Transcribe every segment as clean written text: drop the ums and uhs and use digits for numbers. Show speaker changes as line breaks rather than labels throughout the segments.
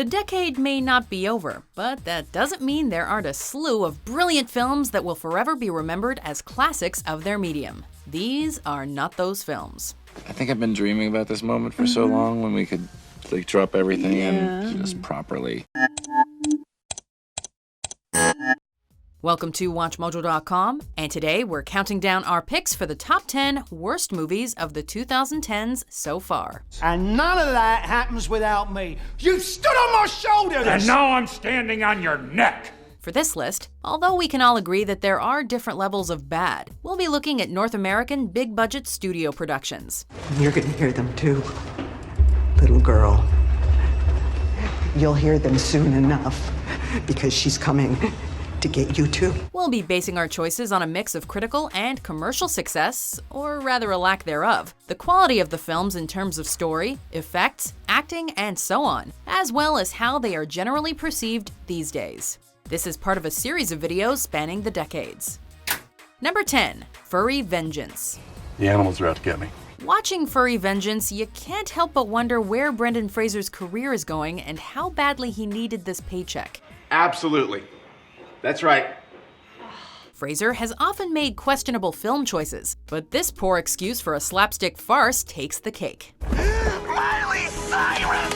The decade may not be over, but that doesn't mean there aren't a slew of brilliant films that will forever be remembered as classics of their medium. These are not those films.
I think I've been dreaming about this moment for so long when we could like drop everything in just properly.
Welcome to WatchMojo.com, and today we're counting down our picks for the top 10 worst movies of the 2010s so far.
And none of that happens without me. You stood on my shoulders!
And now I'm standing on your neck!
For this list, although we can all agree that there are different levels of bad, we'll be looking at North American big-budget studio productions.
You're gonna hear them too, little girl. You'll hear them soon enough, because she's coming to get you too.
We'll be basing our choices on a mix of critical and commercial success, or rather a lack thereof, the quality of the films in terms of story, effects, acting, and so on, as well as how they are generally perceived these days. This is part of a series of videos spanning the decades. Number 10, Furry Vengeance.
The animals are out to get me.
Watching Furry Vengeance, you can't help but wonder where Brendan Fraser's career is going and how badly he needed this paycheck.
Absolutely. That's right.
Fraser has often made questionable film choices, but this poor excuse for a slapstick farce takes the cake.
Miley Cyrus!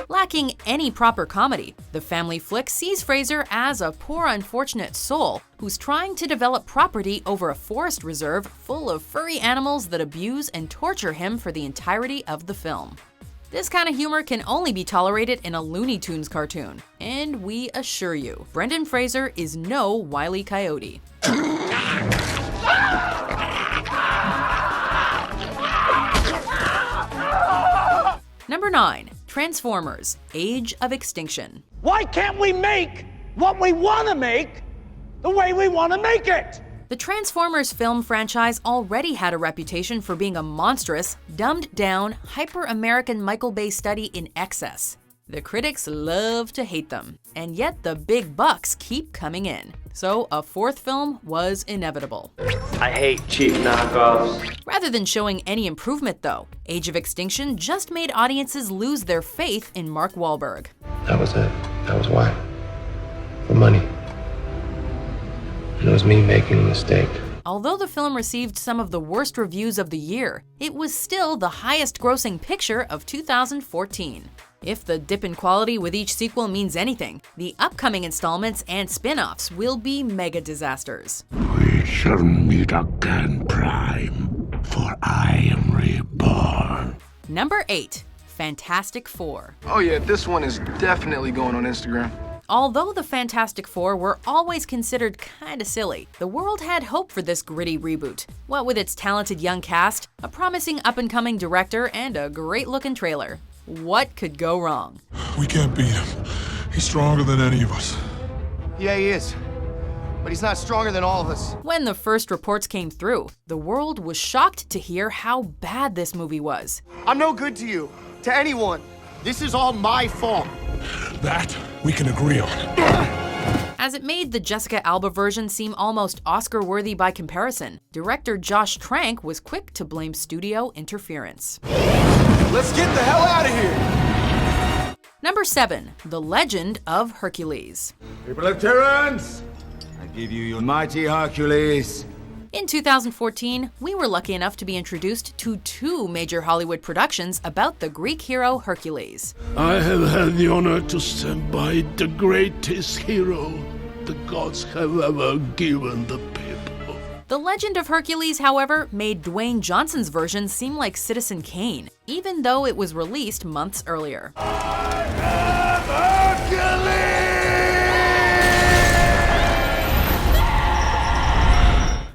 Lacking any proper comedy, the family flick sees Fraser as a poor unfortunate soul who's trying to develop property over a forest reserve full of furry animals that abuse and torture him for the entirety of the film. This kind of humor can only be tolerated in a Looney Tunes cartoon, and we assure you, Brendan Fraser is no Wile E. Coyote. Number 9, Transformers: Age of Extinction.
Why can't we make what we want to make the way we want to make it?
The Transformers film franchise already had a reputation for being a monstrous, dumbed-down, hyper-American Michael Bay study in excess. The critics love to hate them, and yet the big bucks keep coming in. So a fourth film was inevitable.
I hate cheap knockoffs.
Rather than showing any improvement though, Age of Extinction just made audiences lose their faith in Mark Wahlberg.
That was it. That was why. For money. And it was me making a mistake.
Although the film received some of the worst reviews of the year, it was still the highest grossing picture of 2014. If the dip in quality with each sequel means anything, the upcoming installments and spin-offs will be mega disasters.
We shall meet again, Prime, for I am reborn.
Number 8, Fantastic Four.
Oh yeah, this one is definitely going on Instagram.
Although the Fantastic Four were always considered kinda silly, the world had hope for this gritty reboot. What with its talented young cast, a promising up-and-coming director, and a great-looking trailer. What could go wrong?
We can't beat him. He's stronger than any of us.
Yeah, he is. But he's not stronger than all of us.
When the first reports came through, the world was shocked to hear how bad this movie was.
I'm no good to you, to anyone. This is all my fault.
That we can agree on.
As it made the Jessica Alba version seem almost Oscar-worthy by comparison, director Josh Trank was quick to blame studio interference.
Let's get the hell out of here!
Number 7, The Legend of Hercules.
People of Terrence, I give you your mighty Hercules.
In 2014, we were lucky enough to be introduced to 2 major Hollywood productions about the Greek hero Hercules.
I have had the honor to stand by the greatest hero the gods have ever given the people.
The Legend of Hercules, however, made Dwayne Johnson's version seem like Citizen Kane, even though it was released months earlier.
I am Hercules!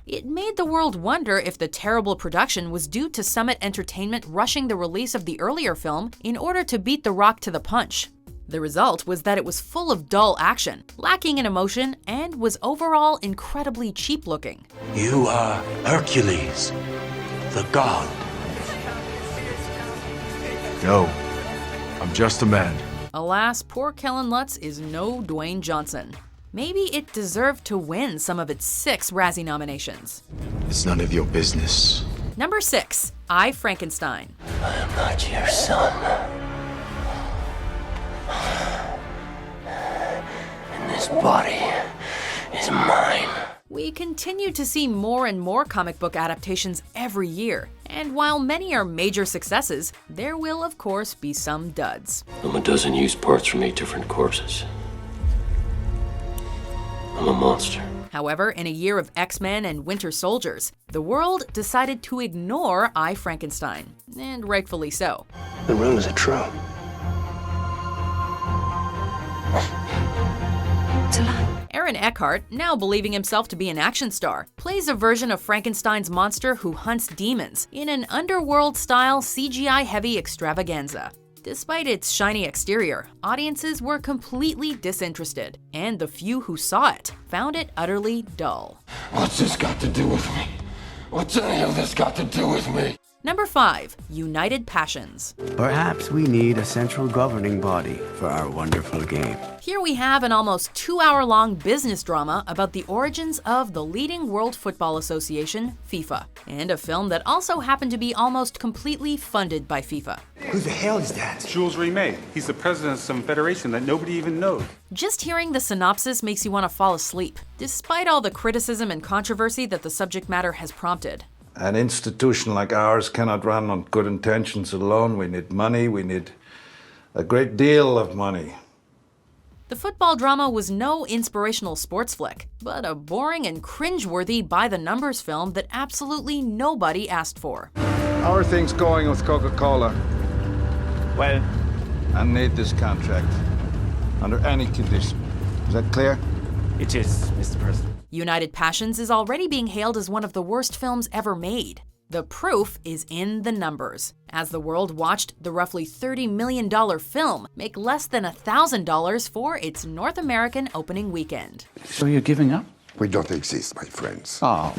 It made the world wonder if the terrible production was due to Summit Entertainment rushing the release of the earlier film in order to beat The Rock to the punch. The result was that it was full of dull action, lacking in emotion, and was overall incredibly cheap looking.
You are Hercules, the god.
No, I'm just a man.
Alas, poor Kellen Lutz is no Dwayne Johnson. Maybe it deserved to win some of its 6 Razzie nominations.
It's none of your business.
Number 6, I, Frankenstein.
I am not your son. And this body is mine.
We continue to see more and more comic book adaptations every year, and while many are major successes, there will of course be some duds.
I'm a dozen used parts from 8 different corpses. I'm a monster.
However, in a year of X-Men and Winter Soldiers, the world decided to ignore I, Frankenstein, and rightfully so.
The rumors are true.
It's a lie. Aaron Eckhart, now believing himself to be an action star, plays a version of Frankenstein's monster who hunts demons in an underworld-style CGI-heavy extravaganza. Despite its shiny exterior, audiences were completely disinterested, and the few who saw it found it utterly dull.
What's this got to do with me? What's any of this got to do with me?
Number 5. United Passions.
Perhaps we need a central governing body for our wonderful game.
Here we have an almost 2-hour-long business drama about the origins of the leading World Football Association, FIFA, and a film that also happened to be almost completely funded by FIFA.
Who the hell is that?
Jules Rimet. He's the president of some federation that nobody even knows.
Just hearing the synopsis makes you want to fall asleep, despite all the criticism and controversy that the subject matter has prompted.
An institution like ours cannot run on good intentions alone. We need money. We need a great deal of money.
The football drama was no inspirational sports flick, but a boring and cringeworthy by-the-numbers film that absolutely nobody asked for.
How are things going with Coca-Cola?
Well,
I need this contract under any condition. Is that clear?
It is, Mr. President.
United Passions is already being hailed as one of the worst films ever made. The proof is in the numbers, as the world watched the roughly $30 million film make less than $1,000 for its North American opening weekend.
So you're giving up?
We don't exist, my friends.
Oh.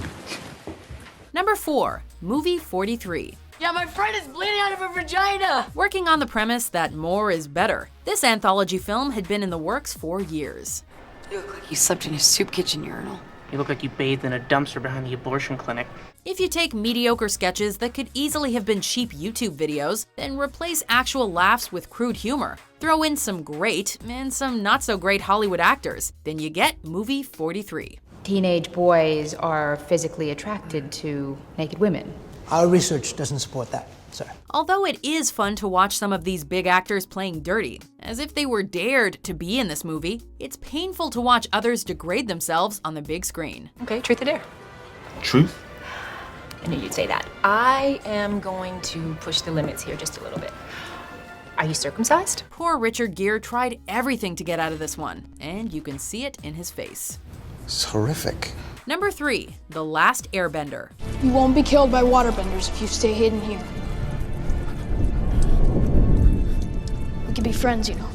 Number 4. Movie 43.
Yeah, my friend is bleeding out of her vagina!
Working on the premise that more is better, this anthology film had been in the works for years.
You look like you slept in a soup kitchen urinal.
You look like you bathed in a dumpster behind the abortion clinic.
If you take mediocre sketches that could easily have been cheap YouTube videos, then replace actual laughs with crude humor, throw in some great and some not-so-great Hollywood actors, then you get Movie 43.
Teenage boys are physically attracted to naked women.
Our research doesn't support that, sir.
Although it is fun to watch some of these big actors playing dirty, as if they were dared to be in this movie, it's painful to watch others degrade themselves on the big screen.
Okay, truth or dare?
Truth?
I knew you'd say that. I am going to push the limits here just a little bit. Are you circumcised?
Poor Richard Gere tried everything to get out of this one, and you can see it in his face.
It's horrific.
Number 3. The Last Airbender.
You won't be killed by waterbenders if you stay hidden here. We could be friends, you know.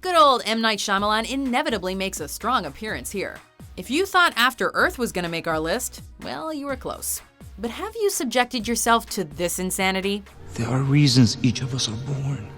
Good old M. Night Shyamalan inevitably makes a strong appearance here. If you thought After Earth was gonna make our list, well, you were close. But have you subjected yourself to this insanity?
There are reasons each of us are born.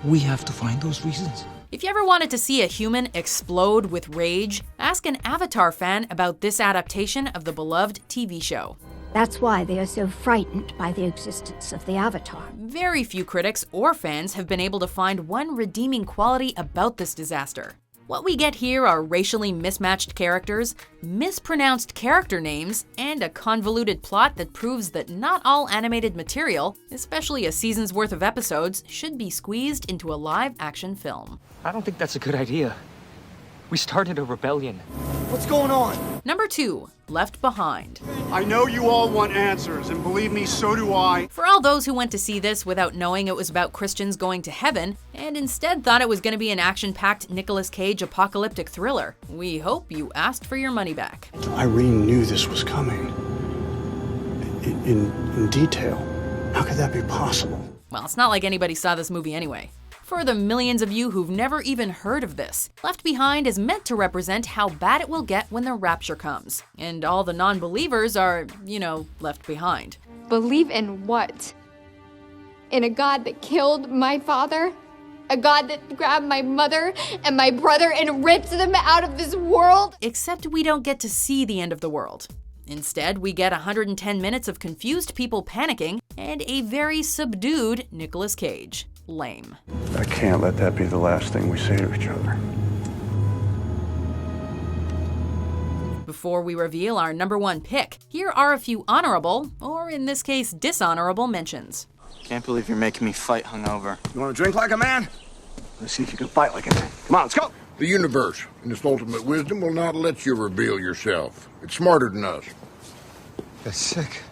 We have to find those reasons.
If you ever wanted to see a human explode with rage, ask an Avatar fan about this adaptation of the beloved TV show.
That's why they are so frightened by the existence of the Avatar.
Very few critics or fans have been able to find one redeeming quality about this disaster. What we get here are racially mismatched characters, mispronounced character names, and a convoluted plot that proves that not all animated material, especially a season's worth of episodes, should be squeezed into a live-action film.
I don't think that's a good idea. We started a rebellion.
What's going on?
Number 2. Left Behind.
I know you all want answers, and believe me, so do I.
For all those who went to see this without knowing it was about Christians going to heaven, and instead thought it was going to be an action-packed Nicolas Cage apocalyptic thriller, we hope you asked for your money back.
Irene knew this was coming. In detail. How could that be possible?
Well, it's not like anybody saw this movie anyway. For the millions of you who've never even heard of this, Left Behind is meant to represent how bad it will get when the rapture comes. And all the non-believers are, left behind.
Believe in what? In a God that killed my father? A God that grabbed my mother and my brother and ripped them out of this world?
Except we don't get to see the end of the world. Instead, we get 110 minutes of confused people panicking and a very subdued Nicolas Cage. Lame.
I can't let that be the last thing we say to each other.
Before we reveal our #1 pick, here are a few honorable, or in this case, dishonorable mentions.
Can't believe you're making me fight hungover.
You want to drink like a man? Let's see if you can fight like a man. Come on, let's go.
The universe, in its ultimate wisdom, will not let you reveal yourself. It's smarter than us.
That's sick.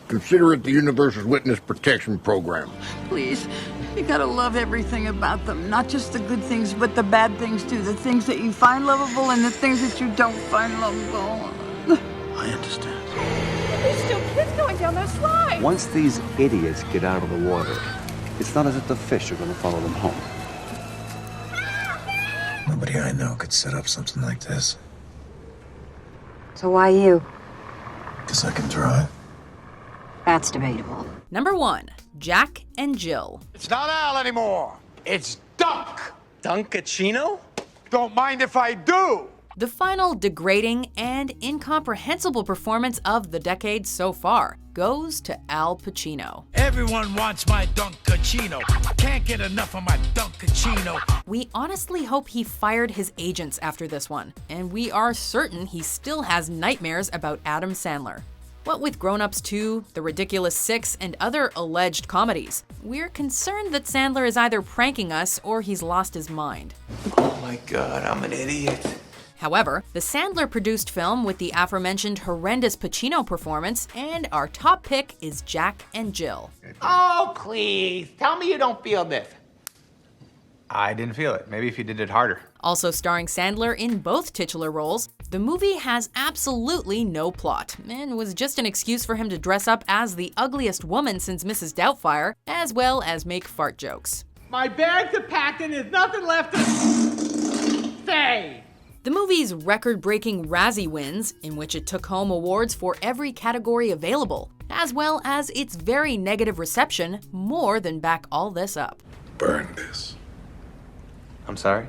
Consider it the universe's witness protection program.
Please, you gotta love everything about them. Not just the good things, but the bad things too. The things that you find lovable and the things that you don't find lovable.
I understand.
There's still kids going down those slides.
Once these idiots get out of the water, it's not as if the fish are going to follow them home.
Nobody I know could set up something like this.
So why you?
Because I can drive.
That's debatable.
#1, Jack and Jill.
It's not Al anymore. It's Dunk.
Dunkachino?
Don't mind if I do.
The final degrading and incomprehensible performance of the decade so far goes to Al Pacino.
Everyone wants my Dunkachino. Can't get enough of my Dunkachino.
We honestly hope he fired his agents after this one, and we are certain he still has nightmares about Adam Sandler. What with Grown Ups 2, The Ridiculous Six, and other alleged comedies, we're concerned that Sandler is either pranking us or he's lost his mind.
Oh my God, I'm an idiot.
However, the Sandler-produced film with the aforementioned horrendous Pacino performance, and our top pick is Jack and Jill.
Oh, please. Tell me you don't feel this.
I didn't feel it. Maybe if you did it harder.
Also starring Sandler in both titular roles, the movie has absolutely no plot, and was just an excuse for him to dress up as the ugliest woman since Mrs. Doubtfire, as well as make fart jokes.
My bags are packed and there's nothing left to say.
The movie's record-breaking Razzie wins, in which it took home awards for every category available, as well as its very negative reception, more than back all this up.
Burn this.
I'm sorry?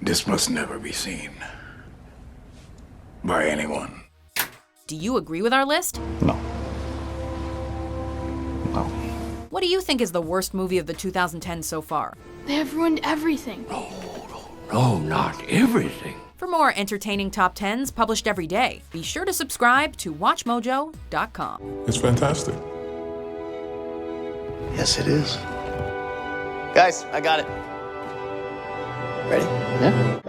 This must never be seen. By anyone.
Do you agree with our list?
No.
What do you think is the worst movie of the 2010s so far?
They have ruined everything.
No, not everything.
For more entertaining top 10s published every day, be sure to subscribe to WatchMojo.com.
It's fantastic.
Yes, it is.
Guys, I got it. Ready?
Yeah.